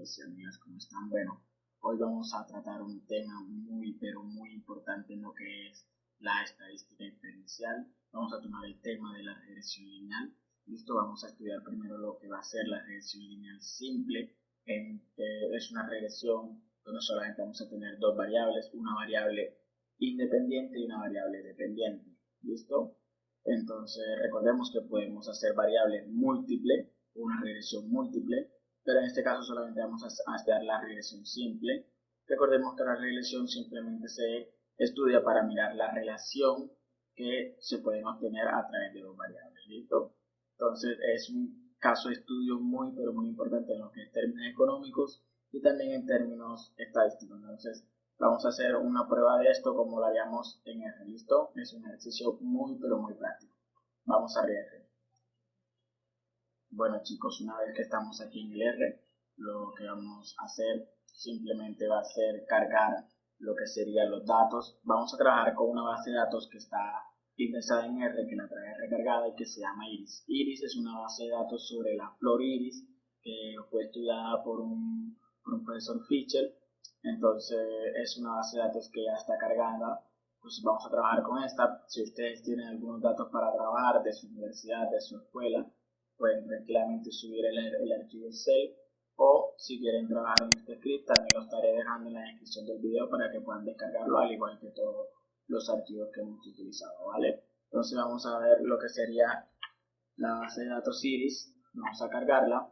chicos y amigas, ¿cómo están? Bueno, hoy vamos a tratar un tema muy importante en lo que es la estadística diferencial. Vamos a tomar el tema de la regresión lineal. Listo, vamos a estudiar primero lo que va a ser la regresión lineal simple. Es una regresión donde solamente vamos a tener dos variables, una variable independiente y una variable dependiente. ¿Listo? Entonces recordemos que podemos hacer variables múltiples, una regresión múltiple, pero en este caso solamente vamos a hacer la regresión simple. Recordemos que la regresión simplemente se estudia para mirar la relación que se pueden obtener a través de dos variables. ¿Listo? Entonces es un caso de estudio muy importante en lo que es términos económicos y también en términos estadísticos. Entonces vamos a hacer una prueba de esto como lo haríamos en R. ¿Listo? Es un ejercicio muy práctico. Vamos a ver R. Bueno chicos, una vez que estamos aquí en el R, lo que vamos a hacer simplemente va a ser cargar lo que serían los datos. Vamos a trabajar con una base de datos que está indexada en R, que la trae recargada y que se llama Iris. Iris es una base de datos sobre la flor iris que fue estudiada por un profesor Fischer. Entonces es una base de datos que ya está cargada. Pues vamos a trabajar con esta. Si ustedes tienen algunos datos para trabajar de su universidad, de su escuela, pueden tranquilamente subir el archivo Excel, o si quieren trabajar en este script también lo estaré dejando en la descripción del video para que puedan descargarlo, al igual que todos los archivos que hemos utilizado, ¿vale? Entonces vamos a ver lo que sería la base de datos Iris. Vamos a cargarla.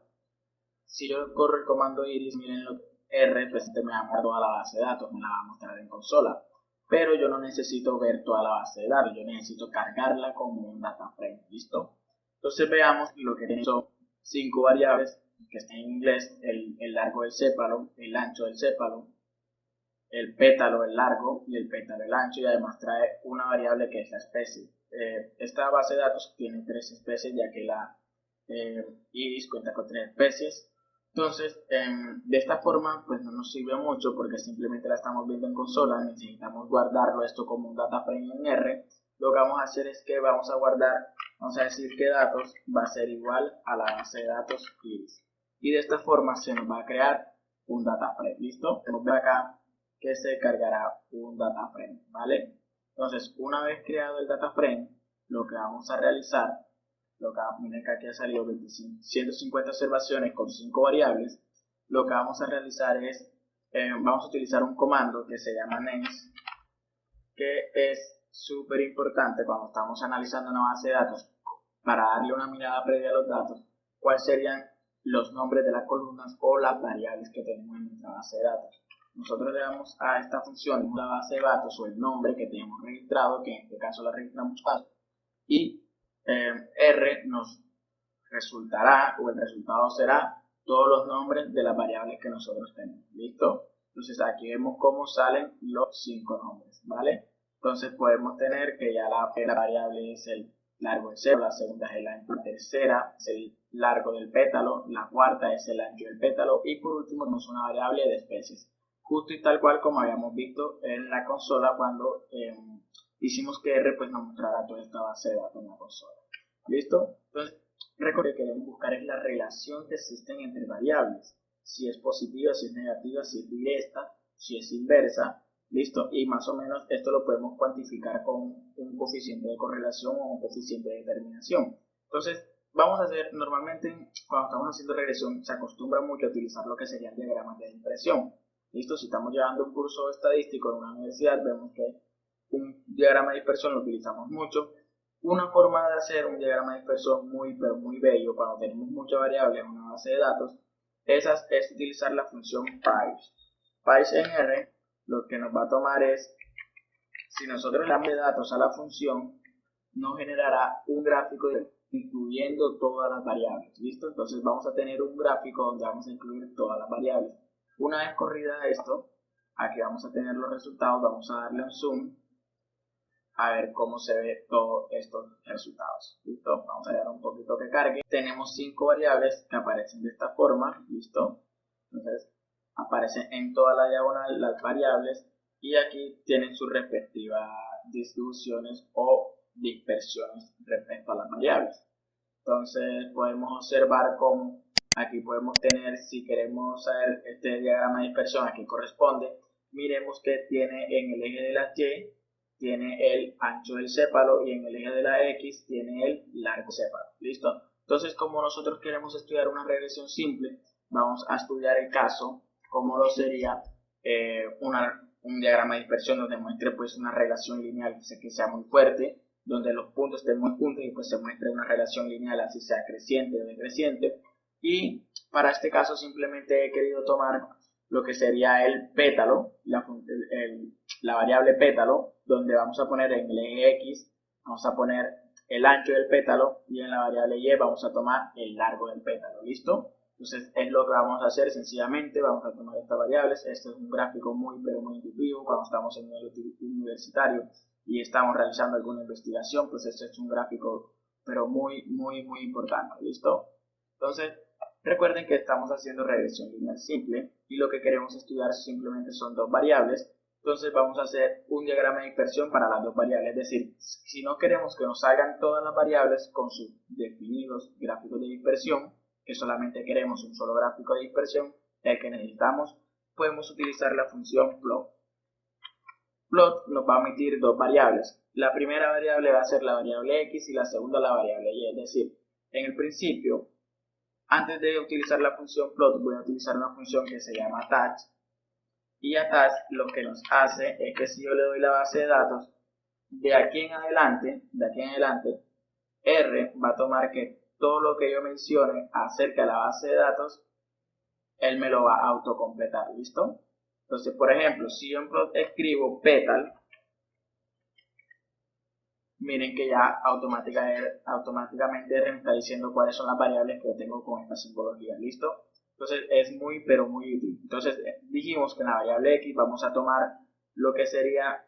Si yo corro el comando Iris, miren lo R, pues me va a mostrar toda la base de datos, me la va a mostrar en consola. Pero yo no necesito ver toda la base de datos, yo necesito cargarla como un data frame, ¿listo? Entonces veamos lo que son 5 variables que están en inglés: el largo del sépalo, el ancho del sépalo, el pétalo, el largo, y el pétalo, el ancho, y además trae una variable que es la especie. Esta base de datos tiene 3 especies, ya que la Iris cuenta con 3 especies. Entonces, de esta forma, pues no nos sirve mucho porque simplemente la estamos viendo en consola. Necesitamos guardarlo esto como un data frame en R. Lo que vamos a hacer es que vamos a guardar, vamos a decir que datos va a ser igual a la base de datos Iris. Y de esta forma se nos va a crear un data frame. ¿Listo? Tenemos acá que se cargará un data frame, ¿vale? Entonces, una vez creado el data frame, lo que vamos a realizar, miren que aquí ha salido 150 observaciones con 5 variables. Lo que vamos a realizar es, vamos a utilizar un comando que se llama names, que es súper importante cuando estamos analizando una base de datos para darle una mirada previa a los datos, cuáles serían los nombres de las columnas o las variables que tenemos en nuestra base de datos. Nosotros le damos a esta función la base de datos o el nombre que tenemos registrado, que en este caso la registramos datos, y R nos resultará, o el resultado será, todos los nombres de las variables que nosotros tenemos. ¿Listo? Entonces aquí vemos cómo salen los 5 nombres, ¿vale? Entonces podemos tener que ya la primera variable es el largo del sépalo, la segunda es el ancho, la tercera es el largo del pétalo, la cuarta es el ancho del pétalo, y por último tenemos una variable de especies, justo y tal cual como habíamos visto en la consola cuando hicimos que R pues nos mostrara toda esta base de datos en la consola. ¿Listo? Entonces, recuerden que queremos buscar es la relación que existen entre variables, si es positiva, si es negativa, si es directa, si es inversa. ¿Listo? Y más o menos esto lo podemos cuantificar con un coeficiente de correlación o un coeficiente de determinación. Entonces, vamos a hacer, normalmente cuando estamos haciendo regresión se acostumbra mucho a utilizar lo que serían diagramas de dispersión. ¿Listo? Si estamos llevando un curso estadístico en una universidad, vemos que un diagrama de dispersión lo utilizamos mucho. Una forma de hacer un diagrama de dispersión muy bello cuando tenemos muchas variables en una base de datos es utilizar la función parse. Parse en R lo que nos va a tomar es, si nosotros le damos de datos a la función, nos generará un gráfico incluyendo todas las variables. ¿Listo? Entonces vamos a tener un gráfico donde vamos a incluir todas las variables. Una vez corrida esto, aquí vamos a tener los resultados, vamos a darle un zoom a ver cómo se ve todos estos resultados. ¿Listo? Vamos a dar un poquito que cargue. Tenemos 5 variables que aparecen de esta forma. ¿Listo? Entonces aparecen en toda la diagonal las variables y aquí tienen sus respectivas distribuciones o dispersiones respecto a las variables. Entonces podemos observar cómo Aquí podemos tener, si queremos saber este diagrama de dispersión a qué corresponde, miremos que tiene en el eje de las Y, tiene el ancho del sépalo y en el eje de la X tiene el largo sépalo. ¿Listo? Entonces, como nosotros queremos estudiar una regresión simple, vamos a estudiar el caso, como lo sería un diagrama de dispersión donde muestre pues una relación lineal que sea muy fuerte, donde los puntos estén muy juntos y pues se muestre una relación lineal así sea creciente o decreciente. Y para este caso simplemente he querido tomar lo que sería el pétalo, la variable pétalo, donde vamos a poner en el eje X, vamos a poner el ancho del pétalo y en la variable Y vamos a tomar el largo del pétalo. ¿Listo? Entonces es lo que vamos a hacer sencillamente, vamos a tomar estas variables. Este es un gráfico muy pero muy intuitivo cuando estamos en el universitario y estamos realizando alguna investigación, pues este es un gráfico pero muy importante. ¿Listo? Entonces recuerden que estamos haciendo regresión lineal simple y lo que queremos estudiar simplemente son dos variables. Entonces vamos a hacer un diagrama de dispersión para las dos variables, es decir, si no queremos que nos salgan todas las variables con sus definidos gráficos de dispersión, que solamente queremos un solo gráfico de dispersión, el que necesitamos, podemos utilizar la función plot. Plot nos va a emitir dos variables. La primera variable va a ser la variable x y la segunda la variable y, es decir, en el principio, antes de utilizar la función plot, voy a utilizar una función que se llama attach. Y attach lo que nos hace es que si yo le doy la base de datos, de aquí en adelante, R va a tomar que todo lo que yo mencione acerca de la base de datos, él me lo va a autocompletar, ¿listo? Entonces, por ejemplo, si yo en plot escribo petal, miren que ya automáticamente R me está diciendo cuáles son las variables que yo tengo con esta simbología, ¿listo? Entonces es muy pero muy útil. Entonces dijimos que en la variable X vamos a tomar lo que sería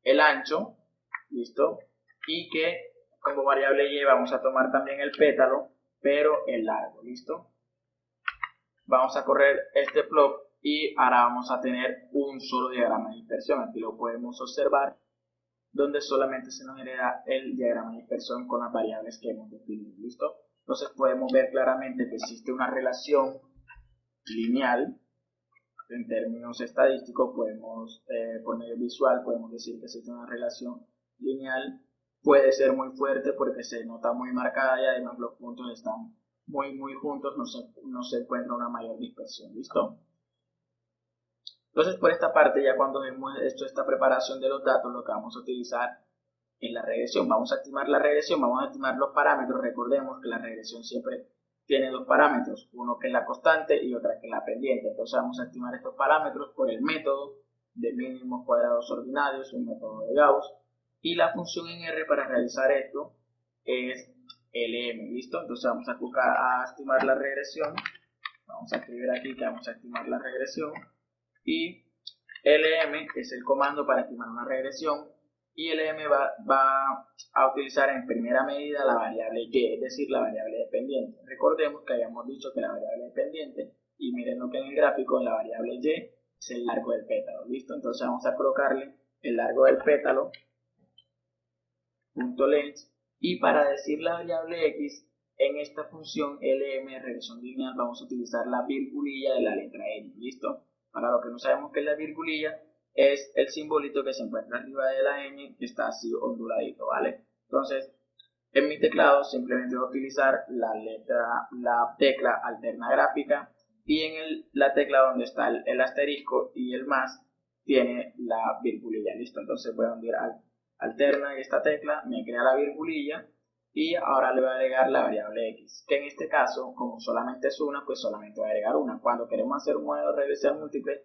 el ancho, ¿listo? Y que como variable Y vamos a tomar también el pétalo, pero el largo, ¿listo? Vamos a correr este plot y ahora vamos a tener un solo diagrama de dispersión. Aquí lo podemos observar, donde solamente se nos genera el diagrama de dispersión con las variables que hemos definido, ¿listo? Entonces podemos ver claramente que existe una relación lineal. En términos estadísticos, por medio visual, podemos decir que existe una relación lineal. Puede ser muy fuerte porque se nota muy marcada y además los puntos están muy juntos, no se encuentra una mayor dispersión, ¿listo? Entonces, por esta parte, ya cuando hemos hecho esta preparación de los datos, lo que vamos a utilizar en la regresión, vamos a estimar la regresión, vamos a estimar los parámetros. Recordemos que la regresión siempre tiene dos parámetros, uno que es la constante y otra que es la pendiente. Entonces vamos a estimar estos parámetros por el método de mínimos cuadrados ordinarios, un método de Gauss, y la función en R para realizar esto es LM, ¿listo? Entonces vamos a estimar la regresión, vamos a escribir aquí que vamos a estimar la regresión, y LM es el comando para estimar una regresión, y LM va a utilizar en primera medida la variable Y, es decir, la variable dependiente. Recordemos que habíamos dicho que la variable dependiente, y miren lo que en el gráfico, en la variable Y es el largo del pétalo, ¿listo? Entonces vamos a colocarle el largo del pétalo, punto length, y para decir la variable X, en esta función LM, regresión lineal, vamos a utilizar la virgulilla de la letra N, ¿listo? Para los que no sabemos qué es la virgulilla, es el simbolito que se encuentra arriba de la N, que está así onduladito, ¿vale? Entonces, en mi teclado simplemente voy a utilizar la tecla alterna gráfica, y en la tecla donde está el asterisco y el más, tiene la virgulilla, ¿listo? Entonces voy a hundir alterna y esta tecla, me crea la virgulilla, y ahora le voy a agregar la variable X, que en este caso, como solamente es una, pues solamente voy a agregar una. Cuando queremos hacer un modelo regresión múltiple,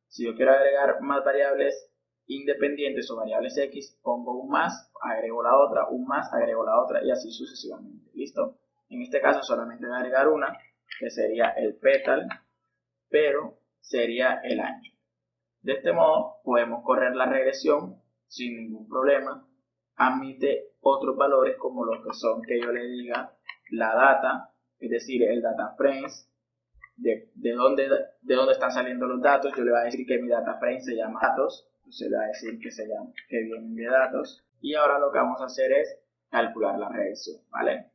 si yo quiero agregar más variables independientes o variables X, pongo un más, agrego la otra, un más, agrego la otra, y así sucesivamente, ¿listo? En este caso solamente voy a agregar una, que sería el pétal, pero sería el ancho. De este modo podemos correr la regresión sin ningún problema. Admite otros valores como los que son que yo le diga la data, es decir, el data frames, de dónde están saliendo los datos. Yo le voy a decir que mi data frame se llama datos, entonces le voy a decir que vienen de datos, y ahora lo que vamos a hacer es calcular la regresión, ¿vale?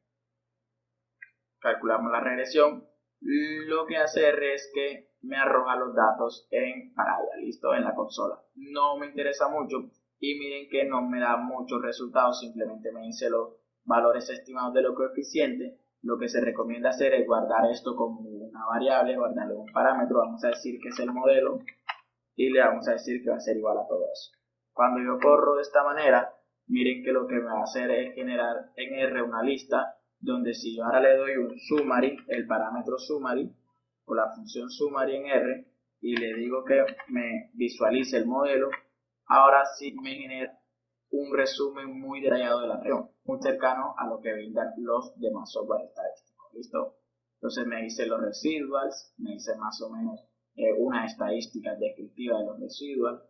calculamos la regresión, lo que hace R es que me arroja los datos en pantalla, listo, en la consola. No me interesa mucho y miren que no me da muchos resultados, simplemente me dice los valores estimados de los coeficientes. Lo que se recomienda hacer es guardar esto como una variable, guardarlo un parámetro, vamos a decir que es el modelo y le vamos a decir que va a ser igual a todo eso. Cuando yo corro de esta manera, miren que lo que me va a hacer es generar en R una lista donde si yo ahora le doy un summary, el parámetro summary o la función summary en R y le digo que me visualice el modelo, ahora sí me genera un resumen muy detallado de la región, muy cercano a lo que brindan los demás software estadísticos. ¿Listo? Entonces me dice los residuals, me dice más o menos unas estadísticas descriptivas de los residuals,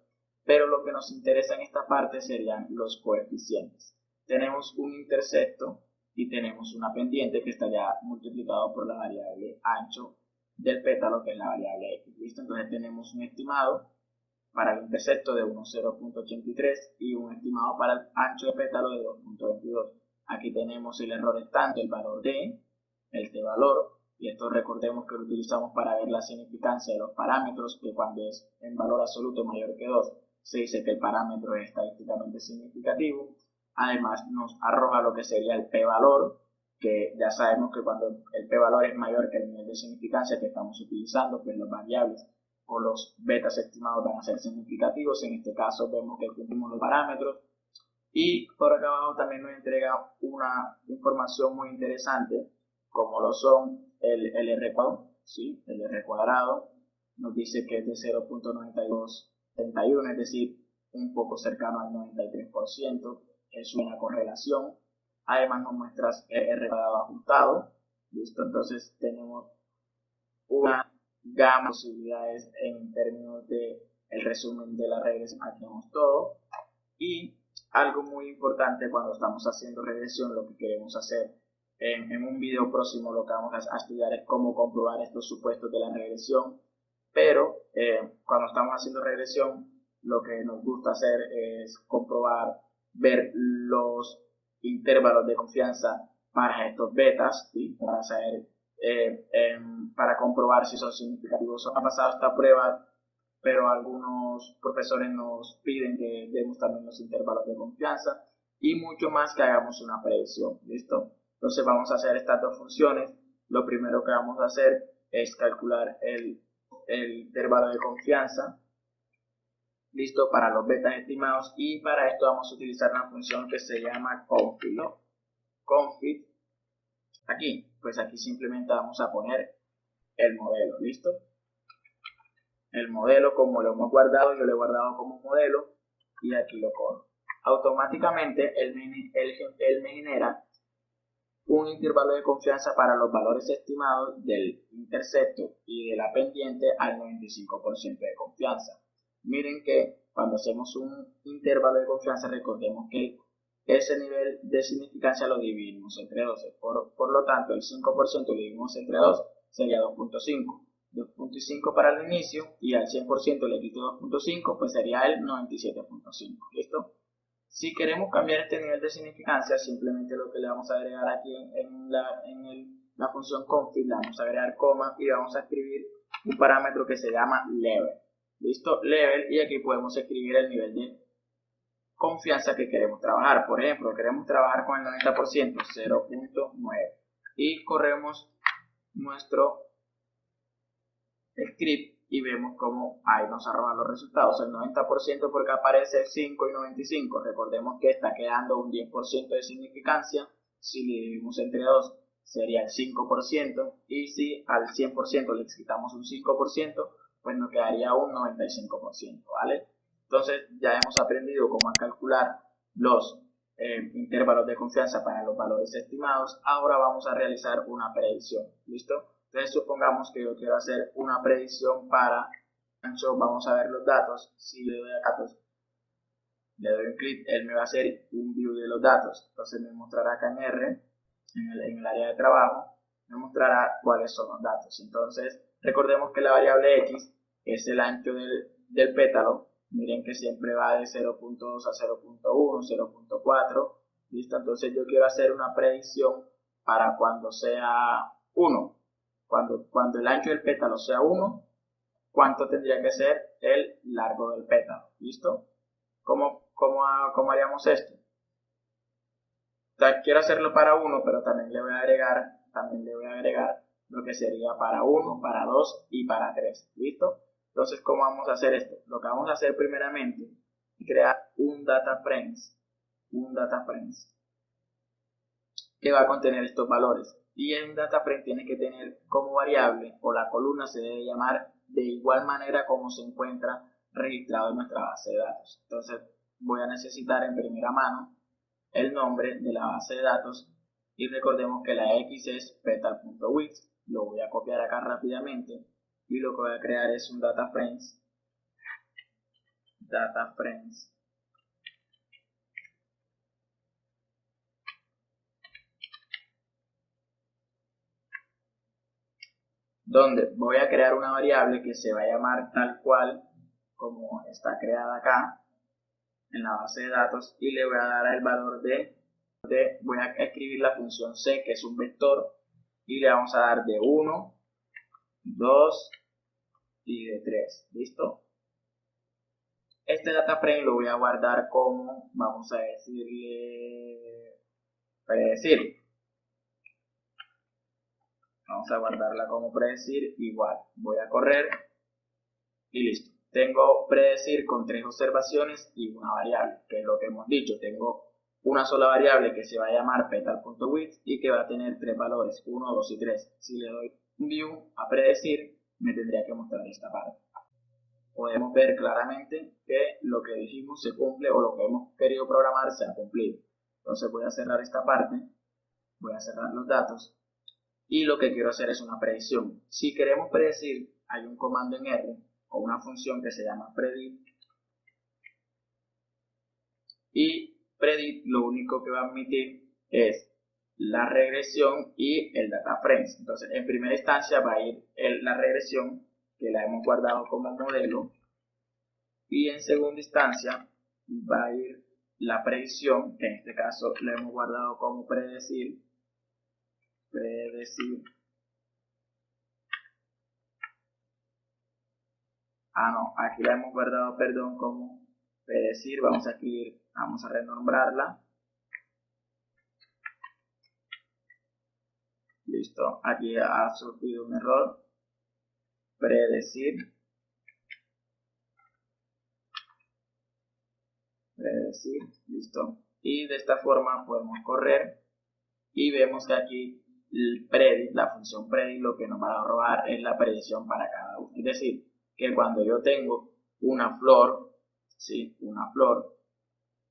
pero lo que nos interesa en esta parte serían los coeficientes. Tenemos un intercepto y tenemos una pendiente que está ya multiplicado por la variable ancho del pétalo, que es la variable x. ¿Listo? Entonces tenemos un estimado para el intercepto de 1,0.83 y un estimado para el ancho de pétalo de 2,22. Aquí tenemos el error estante, el valor D, el t-valor, y esto recordemos que lo utilizamos para ver la significancia de los parámetros, que cuando es en valor absoluto mayor que 2, se dice que el parámetro es estadísticamente significativo. Además nos arroja lo que sería el p-valor, que ya sabemos que cuando el p-valor es mayor que el nivel de significancia que estamos utilizando, pues las variables o los betas estimados van a ser significativos. En este caso vemos que cumplimos los parámetros. Y por acá abajo también nos entrega una información muy interesante, como lo son el R cuadrado, ¿sí? El R cuadrado nos dice que es de 0.9231, es decir, un poco cercano al 93%, es una correlación. Además nos muestra R cuadrado ajustado, ¿listo? Entonces tenemos una gama de posibilidades en términos de el resumen de la regresión. Aquí tenemos todo. Y algo muy importante cuando estamos haciendo regresión, lo que queremos hacer en un video próximo, lo que vamos a estudiar es cómo comprobar estos supuestos de la regresión, pero cuando estamos haciendo regresión, lo que nos gusta hacer es comprobar, ver los intervalos de confianza para estos betas, ¿sí? Para saber, para comprobar si son significativos. Ha pasado esta prueba, pero algunos profesores nos piden que demos también los intervalos de confianza y mucho más que hagamos una predicción. ¿Listo? Entonces vamos a hacer estas dos funciones. Lo primero que vamos a hacer es calcular el intervalo de confianza, listo, para los betas estimados, y para esto vamos a utilizar una función que se llama confit, ¿no? Confit, aquí, pues aquí simplemente vamos a poner el modelo, ¿listo? El modelo, como lo hemos guardado, yo lo he guardado como modelo y aquí lo corro. Automáticamente él me genera un intervalo de confianza para los valores estimados del intercepto y de la pendiente al 95% de confianza. Miren que cuando hacemos un intervalo de confianza, recordemos que ese nivel de significancia lo dividimos entre 12. Por lo tanto, el 5% lo dividimos entre 2, sería 2.5. 2.5 para el inicio y al 100% le quito 2.5, pues sería el 97.5. ¿Listo? Si queremos cambiar este nivel de significancia, simplemente lo que le vamos a agregar aquí en la función config, le vamos a agregar coma y vamos a escribir un parámetro que se llama level. ¿Listo? Level, y aquí podemos escribir el nivel de confianza que queremos trabajar. Por ejemplo, queremos trabajar con el 90%, 0.9, y corremos nuestro script y vemos cómo ahí nos arrojan los resultados. El 90% porque aparece 5 y 95. Recordemos que está quedando un 10% de significancia. Si le dividimos entre 2 sería el 5%, y si al 100% le quitamos un 5%, pues nos quedaría un 95%, ¿vale? Entonces ya hemos aprendido cómo calcular los intervalos de confianza para los valores estimados. Ahora vamos a realizar una predicción, ¿listo? Entonces supongamos que yo quiero hacer una predicción para ancho. Vamos a ver los datos. Si le doy acá, pues le doy un clic, él me va a hacer un view de los datos. Entonces me mostrará acá en R, en el área de trabajo, me mostrará cuáles son los datos. Entonces recordemos que la variable X es el ancho del pétalo. Miren que siempre va de 0.2 a 0.1, 0.4. ¿Listo? Entonces yo quiero hacer una predicción para cuando sea 1. Cuando el ancho del pétalo sea 1, ¿cuánto tendría que ser el largo del pétalo? ¿Listo? ¿Cómo haríamos esto? Quiero hacerlo para 1, pero también le voy a agregar lo que sería para 1, para 2 y para 3. ¿Listo? Entonces, ¿cómo vamos a hacer esto? Lo que vamos a hacer primeramente es crear un data frames que va a contener estos valores. Y en un data frame tiene que tener como variable, o la columna se debe llamar de igual manera como se encuentra registrado en nuestra base de datos. Entonces, voy a necesitar en primera mano el nombre de la base de datos y recordemos que la X es petal.width. Lo voy a copiar acá rápidamente y lo que voy a crear es un data frames donde voy a crear una variable que se va a llamar tal cual como está creada acá en la base de datos y le voy a dar el valor voy a escribir la función c, que es un vector, y le vamos a dar de 1, 2 y de 3. ¿Listo? Este data frame lo voy a guardar como, vamos a decirle, predecir. Vamos a guardarla como predecir, igual. Voy a correr y listo. Tengo predecir con 3 observaciones y una variable, que es lo que hemos dicho. Tengo una sola variable que se va a llamar petal.width y que va a tener 3 valores, 1, 2 y 3. Si le doy view a predecir, me tendría que mostrar esta parte. Podemos ver claramente que lo que dijimos se cumple, o lo que hemos querido programar se ha cumplido. Entonces voy a cerrar esta parte, voy a cerrar los datos y lo que quiero hacer es una predicción. Si queremos predecir, hay un comando en R o una función que se llama predict, y predict lo único que va a admitir es la regresión y el data frames. Entonces en primera instancia va a ir la regresión, que la hemos guardado como modelo, y en segunda instancia va a ir la predicción, que en este caso la hemos guardado como predecir. No, aquí la hemos guardado, perdón, como predecir. Vamos a escribir, vamos a renombrarla. Listo, aquí ha surgido un error. Predecir, listo. Y de esta forma podemos correr y vemos que aquí el predict, la función predict, lo que nos va a arrojar es la predicción para cada uno. Es decir, que cuando yo tengo una flor, ¿sí? Una flor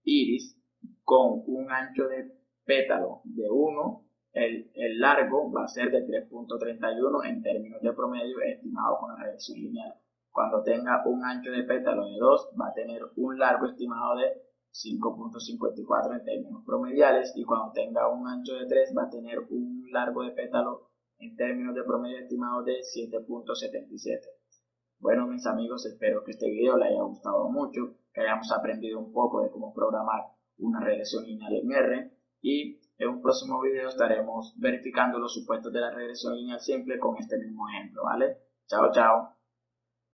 iris con un ancho de pétalo de 1, el largo va a ser de 3.31 en términos de promedio estimado con la regresión lineal. Cuando tenga un ancho de pétalo de 2, va a tener un largo estimado de 5.54 en términos promediales, y cuando tenga un ancho de 3 va a tener un largo de pétalo en términos de promedio estimado de 7.77. Bueno, mis amigos, espero que este video les haya gustado mucho, que hayamos aprendido un poco de cómo programar una regresión lineal en R, y en un próximo video estaremos verificando los supuestos de la regresión lineal simple con este mismo ejemplo, ¿vale? Chao, chao.